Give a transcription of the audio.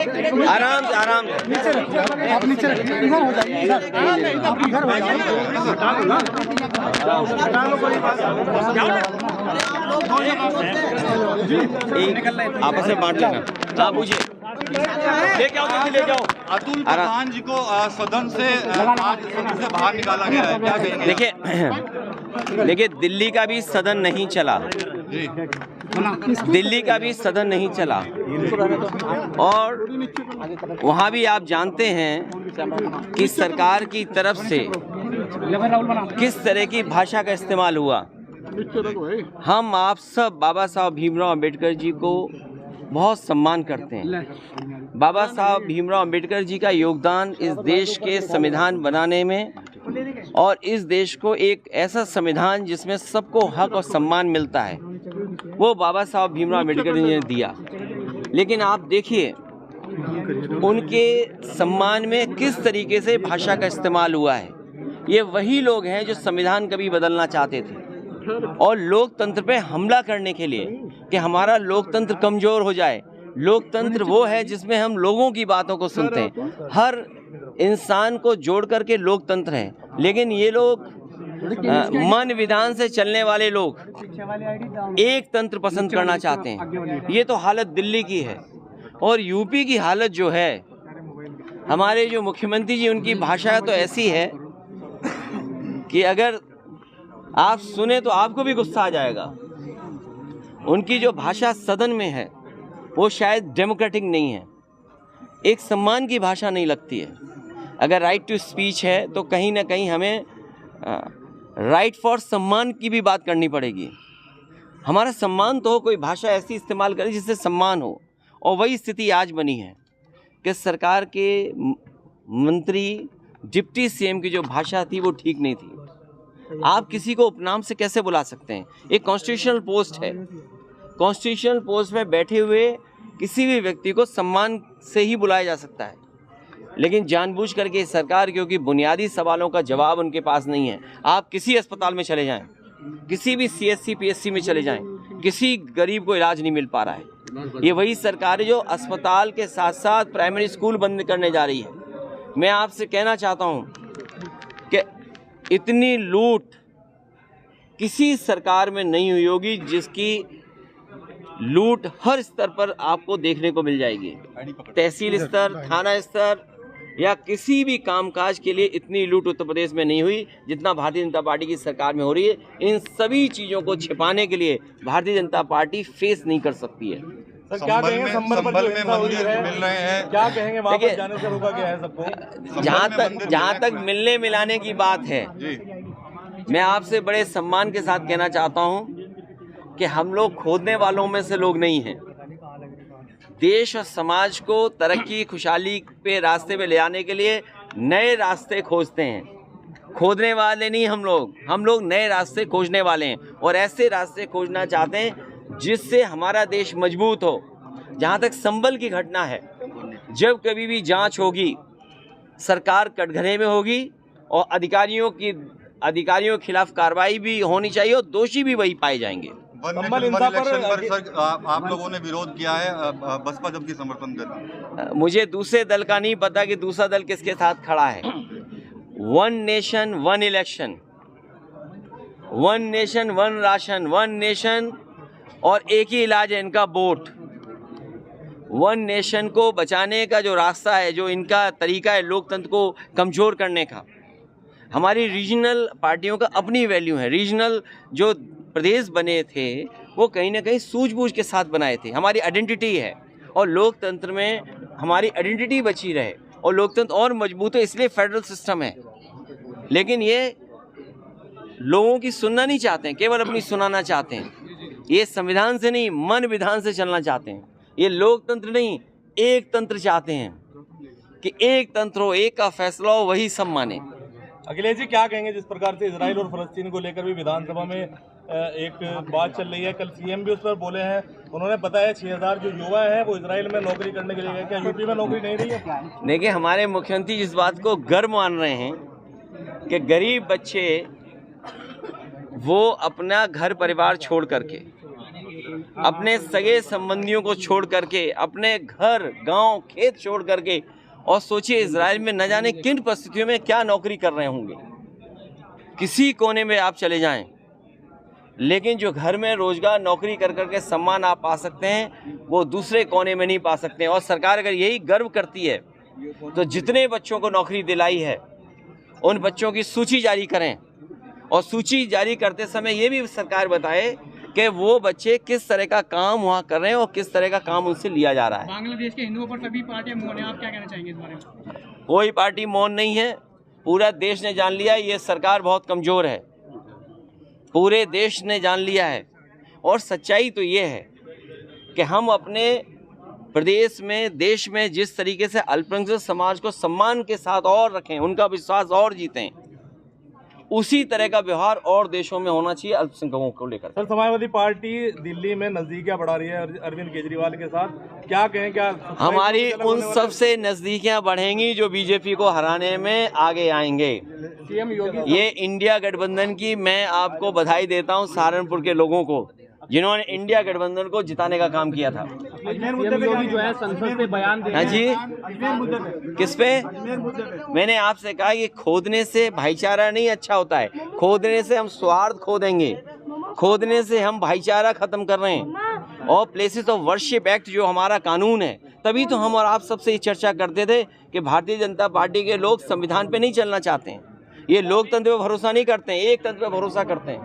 आराम से आप नीचे इधर हो जाइए सर, आप इधर हो जाइए। आपस में बांट लेना। आप पूछिए, ले जाओ। अतुल प्रधान जी को सदन से बाहर निकाला गया है, क्या कहेंगे? देखिए, दिल्ली का भी सदन नहीं चला, दिल्ली का भी सदन नहीं चला, और वहाँ भी आप जानते हैं कि सरकार की तरफ से किस तरह की भाषा का इस्तेमाल हुआ। हम आप सब बाबा साहब भीमराव अंबेडकर जी को बहुत सम्मान करते हैं। बाबा साहब भीमराव अंबेडकर जी का योगदान इस देश के संविधान बनाने में और इस देश को एक ऐसा संविधान जिसमें सबको हक और सम्मान मिलता है, वो बाबा साहब भीमराव अंबेडकर जी ने दिया। लेकिन आप देखिए उनके सम्मान में किस तरीके से भाषा का इस्तेमाल हुआ है। ये वही लोग हैं जो संविधान कभी बदलना चाहते थे और लोकतंत्र पे हमला करने के लिए कि हमारा लोकतंत्र कमजोर हो जाए। लोकतंत्र वो है जिसमें हम लोगों की बातों को सुनते हैं, हर इंसान को जोड़ करके लोकतंत्र है। लेकिन ये लोग मन विधान से चलने वाले लोग एक तंत्र पसंद करना चाहते हैं। ये तो हालत दिल्ली की है। और यूपी की हालत जो है, हमारे जो मुख्यमंत्री जी, उनकी भाषा तो ऐसी है कि अगर आप सुने तो आपको भी गुस्सा आ जाएगा। उनकी जो भाषा सदन में है वो शायद डेमोक्रेटिक नहीं है, एक सम्मान की भाषा नहीं लगती है। अगर राइट टू स्पीच है तो कहीं ना कहीं हमें राइट फॉर सम्मान की भी बात करनी पड़ेगी। हमारा सम्मान तो हो, कोई भाषा ऐसी इस्तेमाल करे जिससे सम्मान हो। और वही स्थिति आज बनी है कि सरकार के मंत्री, डिप्टी सीएम की जो भाषा थी वो ठीक नहीं थी। आप किसी को उपनाम से कैसे बुला सकते हैं? एक कॉन्स्टिट्यूशनल पोस्ट है, कॉन्स्टिट्यूशनल पोस्ट में बैठे हुए किसी भी व्यक्ति को सम्मान से ही बुलाया जा सकता है। लेकिन जानबूझ करके सरकार, क्योंकि बुनियादी सवालों का जवाब उनके पास नहीं है। आप किसी अस्पताल में चले जाएं, किसी भी सीएससी पीएससी में चले जाएं, किसी गरीब को इलाज नहीं मिल पा रहा है। ये वही सरकार है जो अस्पताल के साथ साथ प्राइमरी स्कूल बंद करने जा रही है। मैं आपसे कहना चाहता हूँ कि इतनी लूट किसी सरकार में नहीं हुई होगी जिसकी लूट हर स्तर पर आपको देखने को मिल जाएगी। तहसील स्तर, थाना स्तर या किसी भी कामकाज के लिए इतनी लूट उत्तर प्रदेश में नहीं हुई जितना भारतीय जनता पार्टी की सरकार में हो रही है। इन सभी चीज़ों को छिपाने के लिए भारतीय जनता पार्टी फेस नहीं कर सकती है। सर, क्या कहेंगे संभल में मंदिर मिल रहे हैं, क्या कहेंगे वापस जाने से रोका गया है सबको? जहाँ तक मिलने मिलाने की बात है, मैं आपसे बड़े सम्मान के साथ कहना चाहता हूँ कि हम लोग खोदने वालों में से लोग नहीं हैं। देश और समाज को तरक्की खुशहाली पे रास्ते पे ले आने के लिए नए रास्ते खोजते हैं। खोदने वाले नहीं हम लोग नए रास्ते खोजने वाले हैं और ऐसे रास्ते खोजना चाहते हैं जिससे हमारा देश मजबूत हो। जहाँ तक संभल की घटना है, जब कभी भी जांच होगी सरकार कटघरे में होगी और अधिकारियों के खिलाफ कार्रवाई भी होनी चाहिए और दोषी भी वही पाए जाएंगे। इलेक्शन पर सर आप लोगों ने विरोध किया है, बसपा जबकि समर्थन देता। मुझे दूसरे दल का नहीं पता कि दूसरा दल किसके साथ खड़ा है। One nation one election, one nation one ration, one nation और एक ही इलाज है इनका, वोट। वन नेशन को बचाने का जो रास्ता है, जो इनका तरीका है लोकतंत्र को कमज़ोर करने का। हमारी रीजनल पार्टियों का अपनी वैल्यू है। रीजनल जो प्रदेश बने थे वो कहीं ना कहीं सूझबूझ के साथ बनाए थे। हमारी आइडेंटिटी है और लोकतंत्र में हमारी आइडेंटिटी बची रहे और लोकतंत्र और मजबूत है, इसलिए फेडरल सिस्टम है। लेकिन ये लोगों की सुनना नहीं चाहते हैं, केवल अपनी सुनाना चाहते हैं। ये संविधान से नहीं, मन विधान से चलना चाहते हैं। ये लोकतंत्र नहीं, एक तंत्र चाहते हैं कि एक तंत्र हो, एक का फैसला हो, वही सब माने। अखिलेश जी, क्या कहेंगे जिस प्रकार से इजराइल और फलस्तीन को लेकर भी विधानसभा में एक बात चल रही है, कल सीएम भी उस पर बोले हैं। उन्होंने बताया 6000 जो युवा हैं वो इजराइल में नौकरी करने के लिए गए, क्या यूपी में नौकरी नहीं रही है? देखिए, हमारे मुख्यमंत्री इस बात को गर्व मान रहे हैं कि गरीब बच्चे वो अपना घर परिवार छोड़ करके अपने सगे संबंधियों को छोड़ करके, अपने घर गांव खेत छोड़ करके, और सोचिए इजराइल में न जाने किन परिस्थितियों में क्या नौकरी कर रहे होंगे। किसी कोने में आप चले जाएं, लेकिन जो घर में रोजगार नौकरी कर करके सम्मान आप पा सकते हैं, वो दूसरे कोने में नहीं पा सकते हैं। और सरकार अगर यही गर्व करती है तो जितने बच्चों को नौकरी दिलाई है उन बच्चों की सूची जारी करें, और सूची जारी करते समय ये भी सरकार बताए कि वो बच्चे किस तरह का काम वहाँ कर रहे हैं और किस तरह का काम उनसे लिया जा रहा है। बांग्लादेश के हिंदुओं पर सभी पार्टियां मौन हैं, आप क्या कहना चाहेंगे इस बारे में? कोई पार्टी मौन नहीं है, पूरा देश ने जान लिया ये सरकार बहुत कमज़ोर है, पूरे देश ने जान लिया है। और सच्चाई तो ये है कि हम अपने प्रदेश में, देश में जिस तरीके से अल्पसंख्यक समाज को सम्मान के साथ और रखें, उनका विश्वास और जीतें, उसी तरह का व्यवहार और देशों में होना चाहिए अल्पसंख्यकों को लेकर। सर, समाजवादी पार्टी दिल्ली में नजदीकियां बढ़ा रही है अरविंद केजरीवाल के साथ, क्या कहें? क्या हमारी उन सबसे नजदीकियां बढ़ेंगी जो बीजेपी को हराने में आगे आएंगे। सीएम योगी ये इंडिया गठबंधन की मैं आपको बधाई देता हूं, सहारनपुर के लोगों को जिन्होंने इंडिया गठबंधन को जिताने का काम किया था। योगी जो है संसद से बयान दे हाँ जी, किस पे? मैंने आपसे कहा कि खोदने से भाईचारा नहीं अच्छा होता है, खोदने से हम स्वार्थ खो देंगे, खोदने से हम भाईचारा खत्म कर रहे हैं। और प्लेसेस ऑफ वर्शिप एक्ट जो हमारा कानून है, तभी तो हम और आप सबसे ये चर्चा करते थे कि भारतीय जनता पार्टी के लोग संविधान पे नहीं चलना चाहते हैं, ये लोकतंत्र पे भरोसा नहीं करते हैं, एक तंत्र पे भरोसा करते हैं।